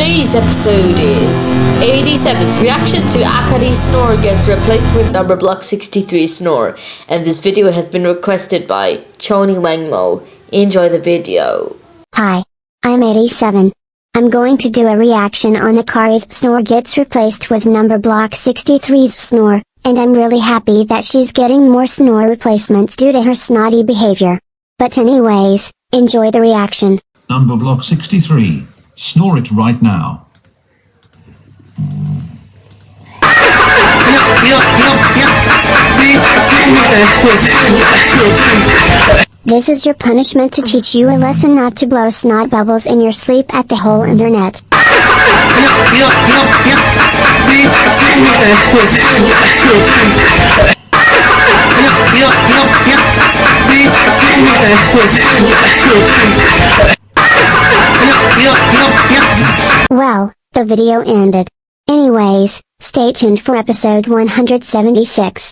Today's episode is 87's reaction to Akari's snore gets replaced with number block 63 snore, and this video has been requested by Choni Wangmo. Enjoy the video. Hi, I'm 87. I'm going to do a reaction on Akari's snore gets replaced with number block 63's snore, and I'm really happy that she's getting more snore replacements due to her snotty behavior. But anyways, enjoy the reaction. Number block 63. Snore it right now. This is your punishment to teach you a lesson not to blow snot bubbles in your sleep at the whole internet. Well, the video ended. Anyways, stay tuned for episode 176.